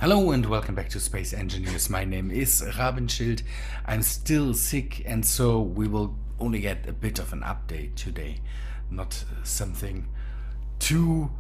Hello and welcome back to Space Engineers. My name is Rabenschild. I'm still sick, and so we will only get a bit of an update today. Not something too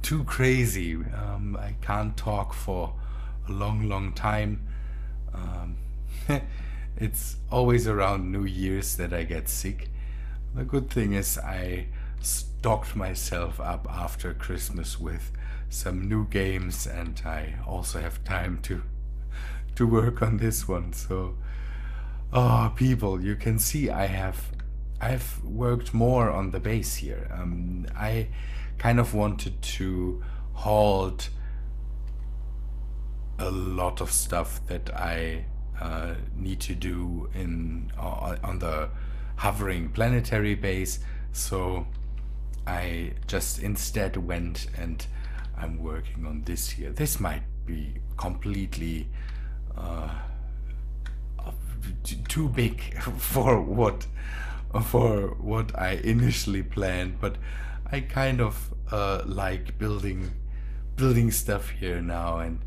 too crazy. I can't talk for a long time. Um, it's always around New Year's that I get sick. The good thing is I stocked myself up after Christmas with some new games, and I also have time to work on this one. So, oh, people, you can see I've worked more on the base here. I kind of wanted to halt a lot of stuff that I need to do on the hovering planetary base. So I just instead went and I'm working on this here. This might be completely too big for what I initially planned, but I kind of like building stuff here now, and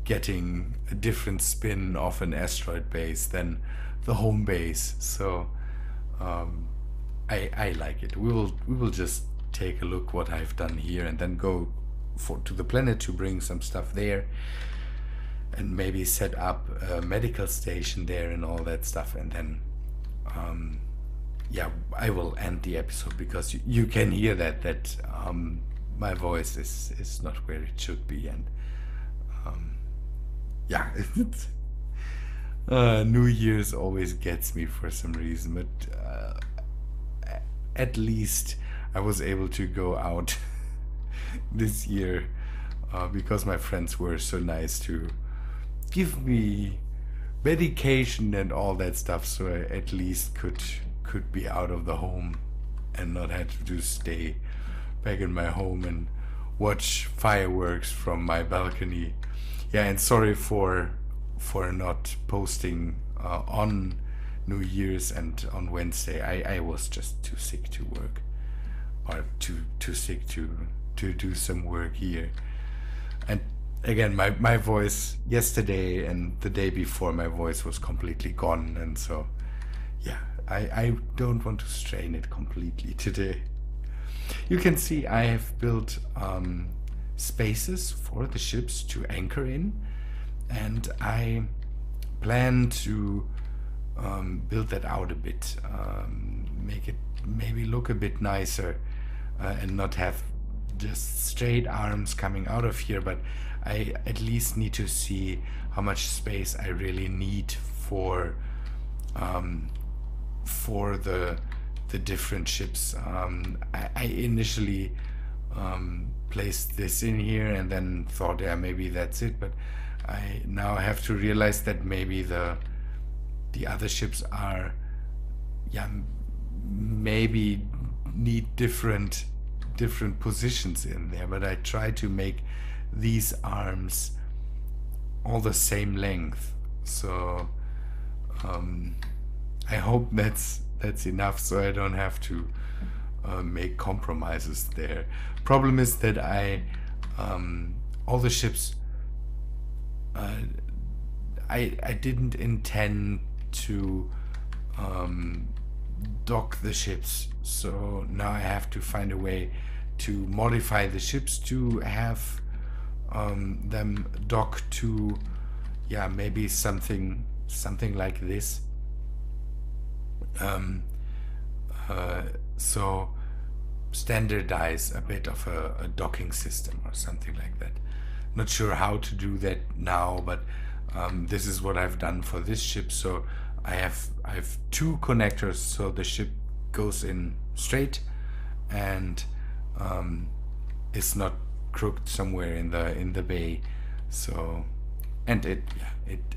getting a different spin of an asteroid base than the home base. So I like it. We will just take a look what I've done here, and then go to the planet to bring some stuff there, and maybe set up a medical station there and all that stuff. And then yeah, I will end the episode, because you can hear that my voice is not where it should be. And yeah, New Year's always gets me for some reason, but at least I was able to go out this year, because my friends were so nice to give me medication and all that stuff, so I at least could be out of the home and not have to stay back in my home and watch fireworks from my balcony. Yeah, and sorry for not posting on New Year's and on Wednesday. I was just too sick to work, or too sick to do some work here. And again, my voice yesterday and the day before, my voice was completely gone, and so yeah, I don't want to strain it completely today. You can see I have built spaces for the ships to anchor in, and I plan to build that out a bit, make it maybe look a bit nicer, and not have just straight arms coming out of here. But I at least need to see how much space I really need for the different ships. I initially placed this in here and then thought, yeah, maybe that's it, but I now have to realize that maybe the other ships are, yeah, maybe need different positions in there. But I try to make these arms all the same length, so I hope that's enough, so I don't have to make compromises there. Problem is that all the ships, I didn't intend to dock the ships, so now I have to find a way to modify the ships to have them dock to, yeah, maybe something like this. So standardize a bit of a docking system or something like that. Not sure how to do that now, but this is what I've done for this ship. So I have two connectors, so the ship goes in straight and is not crooked somewhere in the bay. So, and it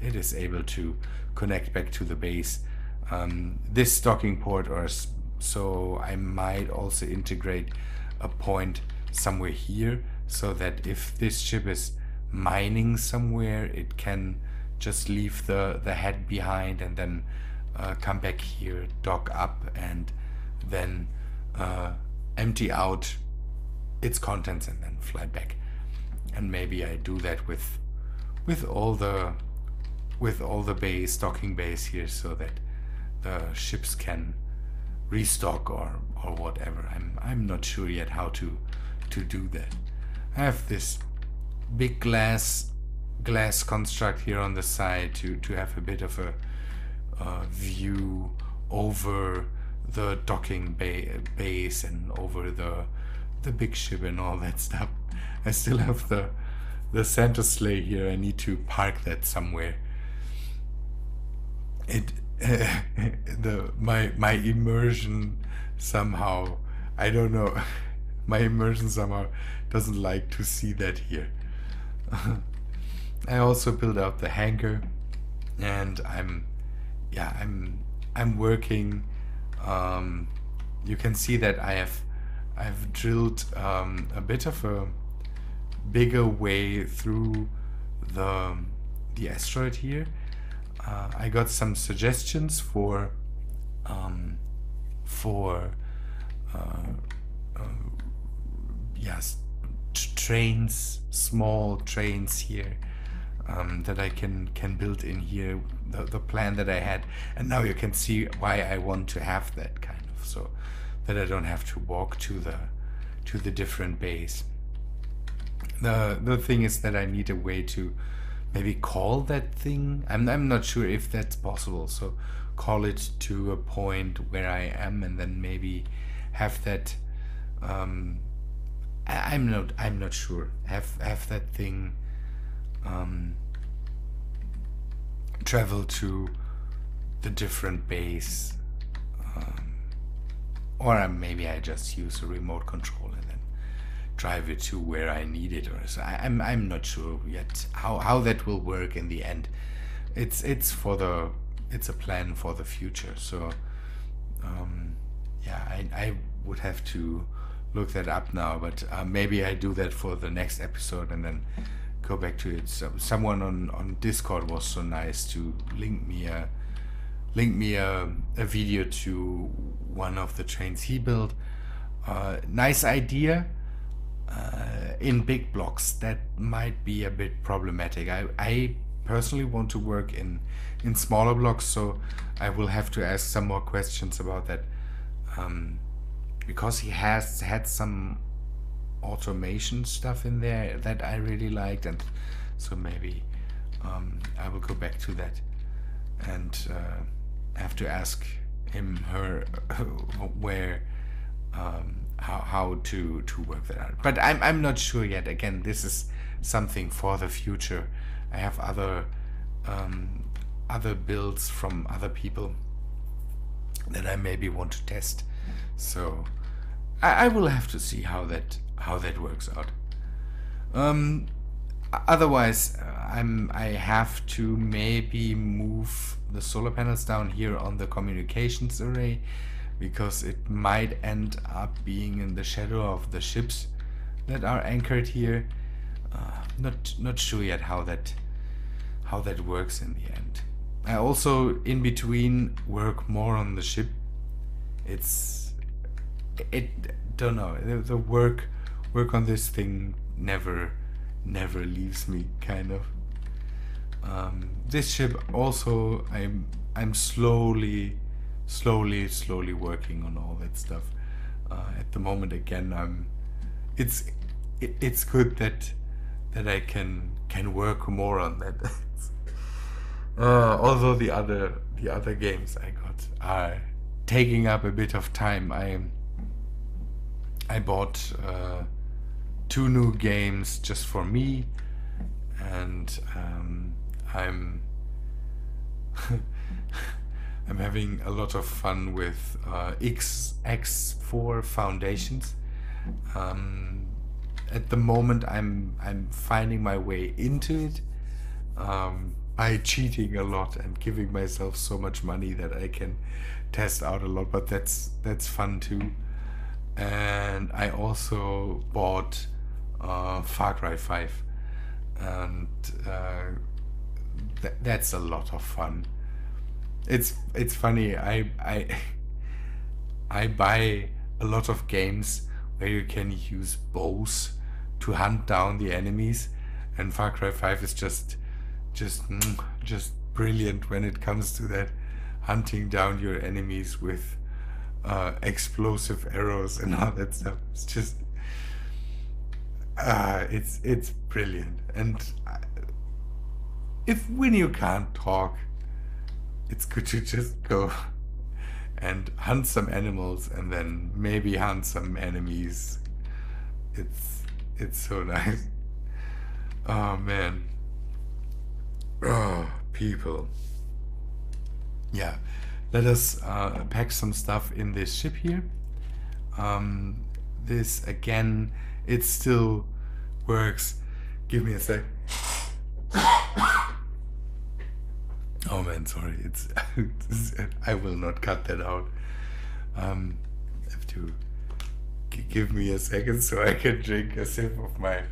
is able to connect back to the base. This docking port, or so I might also integrate a point somewhere here, so that if this ship is mining somewhere, it can just leave the head behind and then come back here, dock up, and then empty out its contents and then fly back. and maybe I do that with all the bays, docking bays here, so that the ships can restock or whatever. I'm not sure yet how to do that. I have this big glass construct here on the side to have a bit of a view over the docking base and over the big ship and all that stuff. I still have the Santa sleigh here. I need to park that somewhere. It my immersion somehow, I don't know, my immersion somehow doesn't like to see that here. I also built out the hangar, and I'm working. You can see that I've drilled a bit of a bigger way through the asteroid here. I got some suggestions for yes, trains, small trains here, that I can build in here, the plan that I had. And now you can see why I want to have that kind of, so that I don't have to walk to the different bays. The thing is that I need a way to maybe call that thing. I'm not sure if that's possible, so call it to a point where I am, and then maybe have that I'm not sure. Have that thing travel to the different bays, or maybe I just use a remote control and then drive it to where I need it. Or so. I'm not sure yet how that will work in the end. It's a plan for the future. So yeah, I would have to look that up now, but maybe I do that for the next episode and then go back to it. So someone on Discord was so nice to link me a video to one of the trains he built. Nice idea. In big blocks that might be a bit problematic. I personally want to work in smaller blocks, so I will have to ask some more questions about that, because he has had some automation stuff in there that I really liked, and so maybe I will go back to that and have to ask her where how to work that out. But I'm not sure yet. Again, this is something for the future. I have other builds from other people that I maybe want to test. So I will have to see how that works out. Otherwise, I have to maybe move the solar panels down here on the communications array, because it might end up being in the shadow of the ships that are anchored here. Not sure yet how that works in the end. I also in between work more on the ship. Don't know, the work on this thing never leaves me, kind of. This ship also, I'm slowly working on all that stuff. At the moment, again, it's good that I can work more on that. Although the other games I got are taking up a bit of time. I bought 2 new games just for me, and I'm I'm having a lot of fun with X4 Foundations. At the moment, I'm finding my way into it by cheating a lot and giving myself so much money that I can test out a lot. But that's fun too. And I also bought Far Cry 5, and that's a lot of fun. It's funny. I buy a lot of games where you can use bows to hunt down the enemies, and Far Cry 5 is just brilliant when it comes to that, hunting down your enemies with explosive arrows and all that stuff. It's just it's brilliant. And if when you can't talk, it's good to just go and hunt some animals and then maybe hunt some enemies. It's so nice. Oh man. Oh, people. Yeah, let us pack some stuff in this ship here. This again, it still works. Give me a sec. Oh man, sorry. It's I will not cut that out. Have to give me a second so I can drink a sip of my.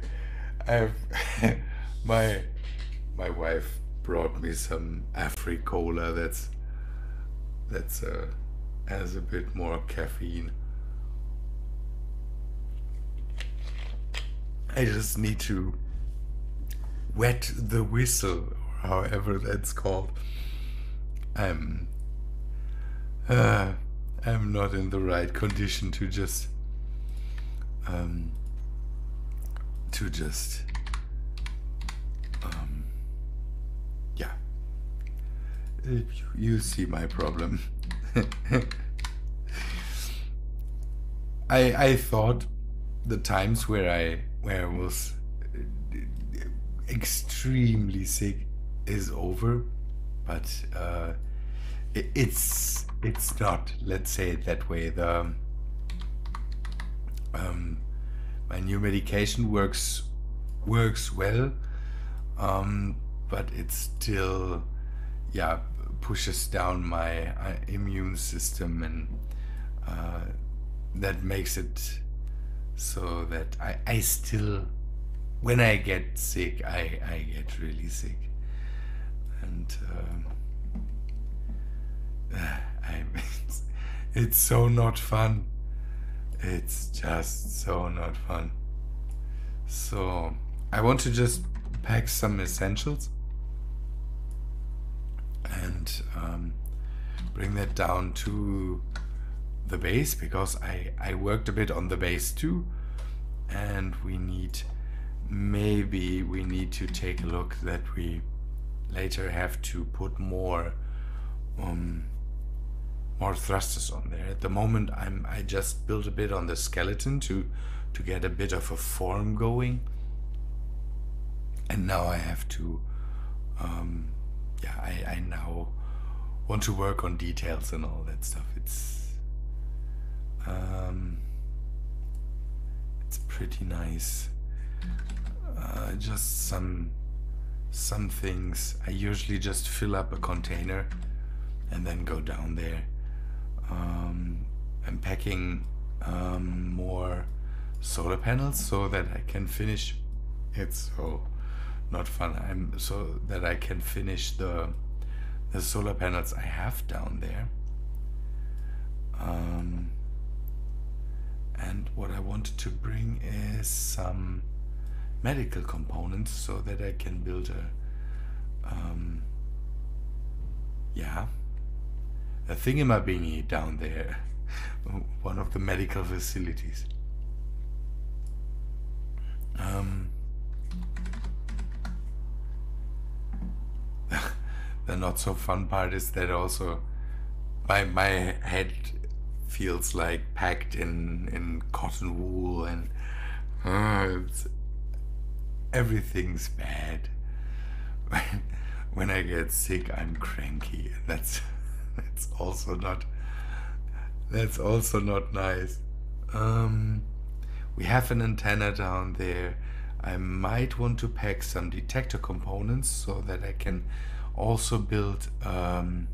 I have my wife brought me some Afri-Cola that's has a bit more caffeine. I just need to wet the whistle, or however that's called. I'm not in the right condition to just yeah. You see my problem. I thought the times where I was extremely sick is over, but it's not. Let's say it that way. The my new medication works well, but it still, yeah, pushes down my immune system, and that makes it so that I still, when I get sick, I get really sick, and it's so not fun. It's just so not fun. So I want to just pack some essentials and bring that down to the base, because I worked a bit on the base too, and maybe we need to take a look that we later have to put more thrusters on there. At the moment I just built a bit on the skeleton to get a bit of a form going, and now I have to I now want to work on details and all that stuff. It's pretty nice. Just some things. I usually just fill up a container and then go down there. I'm packing more solar panels so that I can finish. It's so not fun. So that I can finish the solar panels I have down there. And what I wanted to bring is some medical components so that I can build a thingamabingy down there, one of the medical facilities. The not so fun part is that also my head feels like packed in cotton wool, and everything's bad. When I get sick, I'm cranky, and that's also not nice. We have an antenna down there. I might want to pack some detector components so that I can also build an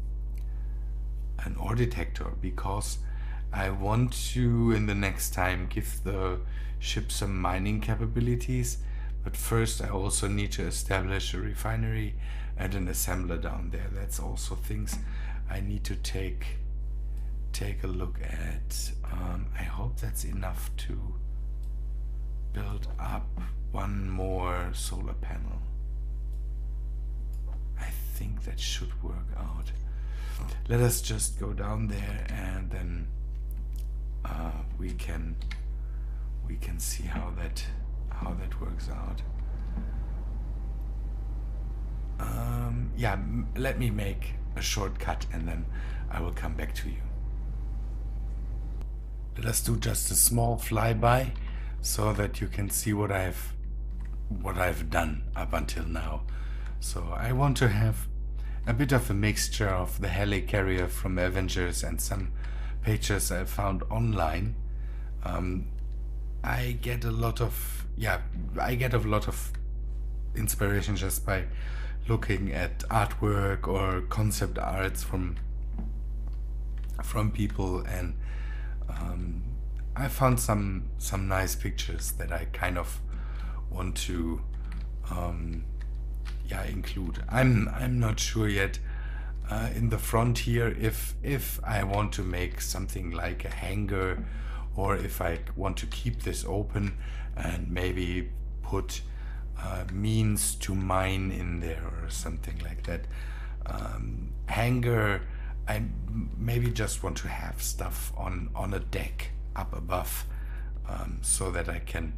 ore detector, because I want to, in the next time, give the ship some mining capabilities. But first I also need to establish a refinery and an assembler down there. That's also things I need to take a look at. I hope that's enough to build up one more solar panel. I think that should work out. Let us just go down there, and then we can see how that works out. Yeah, let me make a shortcut and then I will come back to you. Let us do just a small flyby so that you can see what I've done up until now. So I want to have a bit of a mixture of the helicarrier from Avengers and some pages I found online. I get a lot of inspiration just by looking at artwork or concept arts from people, and I found some nice pictures that I kind of want to include. I'm not sure yet in the front here if I want to make something like a hangar, or if I want to keep this open and maybe put means to mine in there or something like that. Hangar, I maybe just want to have stuff on a deck up above, so that I can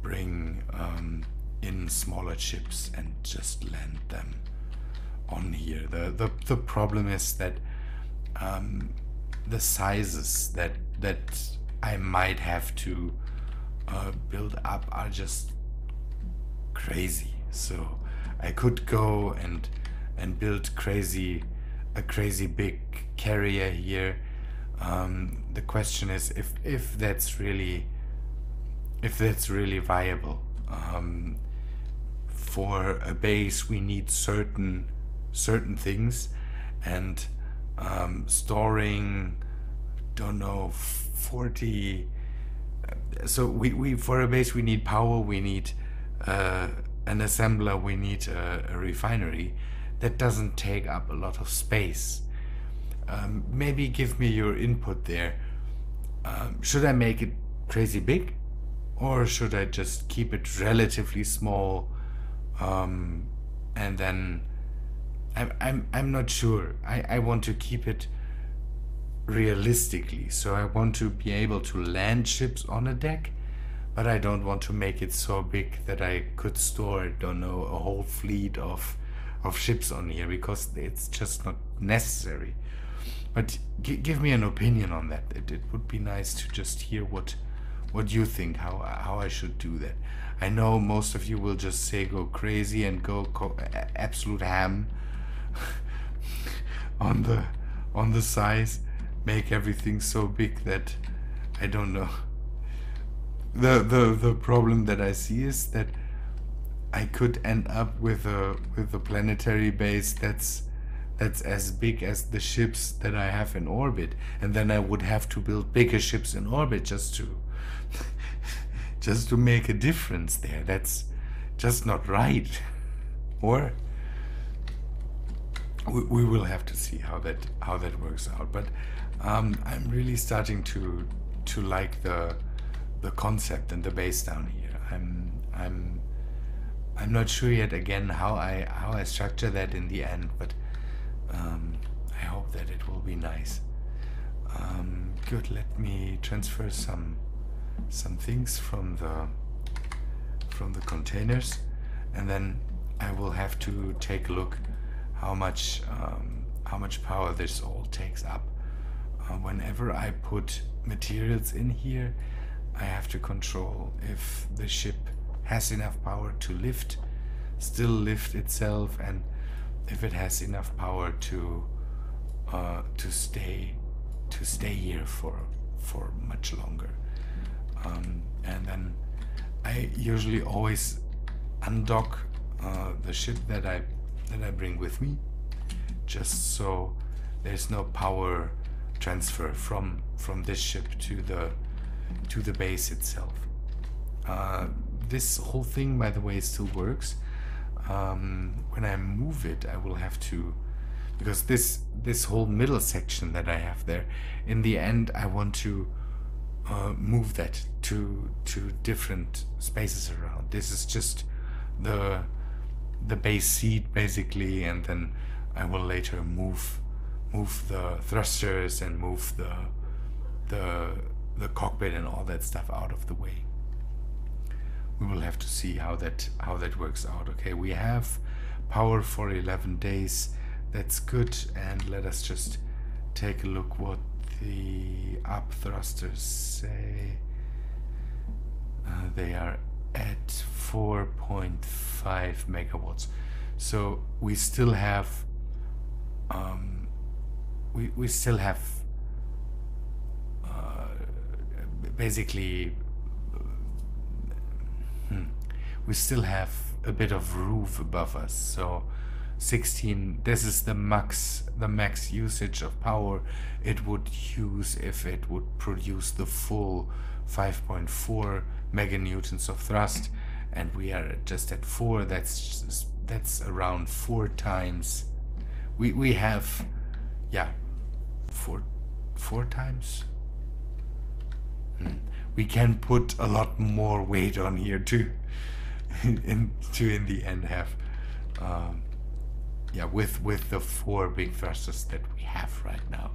bring in smaller ships and just land them on here. The problem is that the sizes that I might have to build up are just crazy. So I could go and build a crazy big carrier here. The question is if that's really viable. For a base we need certain things, and storing, don't know, 40. So we for a base we need power, we need an assembler, we need a refinery. That doesn't take up a lot of space. Maybe give me your input there. Should I make it crazy big, or should I just keep it relatively small? And then I'm not sure. I want to keep it realistically, so I want to be able to land ships on a deck, but I don't want to make it so big that I could store, don't know, a whole fleet of ships on here, because it's just not necessary. But give me an opinion on that. It would be nice to just hear what you think, how I should do that. I know most of you will just say go crazy and go absolute ham on the size, make everything so big that I don't know. The problem that I see is that I could end up with a planetary base that's as big as the ships that I have in orbit, and then I would have to build bigger ships in orbit just to make a difference there. That's just not right. Or we will have to see how that works out. But I'm really starting to like the concept and the base down here. I'm not sure yet again how I structure that in the end, but I hope that it will be nice. Good. Let me transfer some things from the containers, and then I will have to take a look how much power this all takes up. Whenever I put materials in here, I have to control if the ship has enough power to still lift itself, and if it has enough power to stay here for much longer. And then I usually always undock the ship that I bring with me, just so there's no power transfer from this ship to the base itself. This whole thing, by the way, still works. When I move it, I will have to, because this whole middle section that I have there, in the end I want to move that to different spaces around. This is just the base seat basically, and then I will later move the thrusters and move the cockpit and all that stuff out of the way. We will have to see how that works out. Okay, we have power for 11 days. That's good. And let us just take a look what the up thrusters say. They are at 4.5 megawatts. So we still have we still have basically we still have a bit of roof above us. So 16, this is the max usage of power it would use if it would produce the full 5.4 meganewtons of thrust, and we are just at 4. That's around 4 times. We have, yeah, 4 times. We can put a lot more weight on here to in the end have yeah, with the 4 big thrusters that we have right now.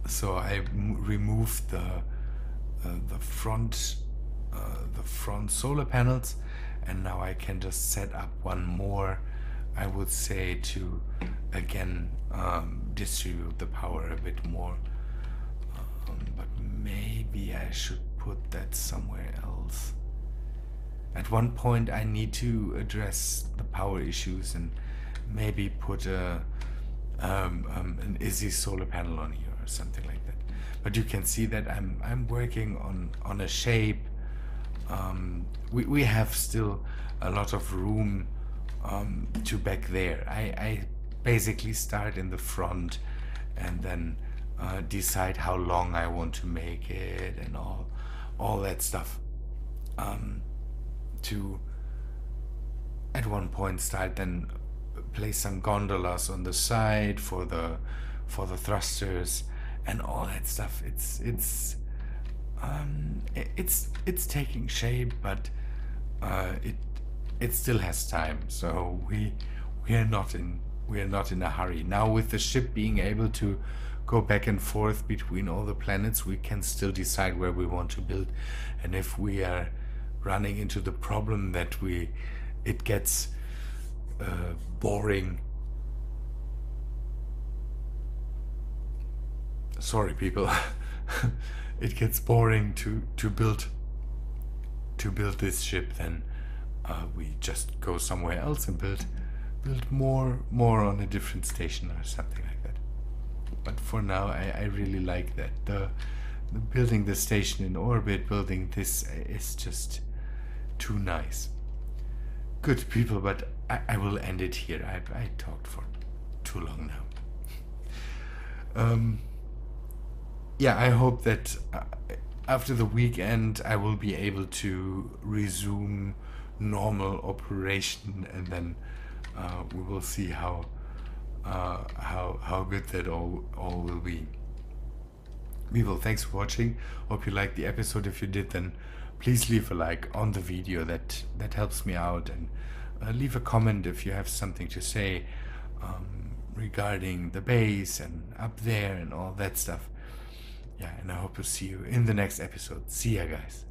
So I removed the front solar panels, and now I can just set up one more, I would say, to again distribute the power a bit more. But maybe I should put that somewhere else. At one point I need to address the power issues and maybe put an easy solar panel on here or something like that. But you can see that I'm working on a shape. We have still a lot of room to back there. I basically start in the front and then decide how long I want to make it and all that stuff. To at one point start then place some gondolas on the side for the thrusters and all that stuff. It's taking shape, but it still has time. So we are not in a hurry now. With the ship being able to go back and forth between all the planets, we can still decide where we want to build. And if we are running into the problem that it gets boring. Sorry, people. It gets boring to build this ship, then we just go somewhere else and build more on a different station or something like that. But for now, I really like that. The building the station in orbit, building this is just too nice. Good people, but I will end it here. I talked for too long now. Yeah, I hope that after the weekend I will be able to resume normal operation, and then we will see how good that all will be. People, thanks for watching. Hope you liked the episode. If you did, then please leave a like on the video. That helps me out, and leave a comment if you have something to say regarding the base and up there and all that stuff. Yeah, and I hope to see you in the next episode. See ya, guys.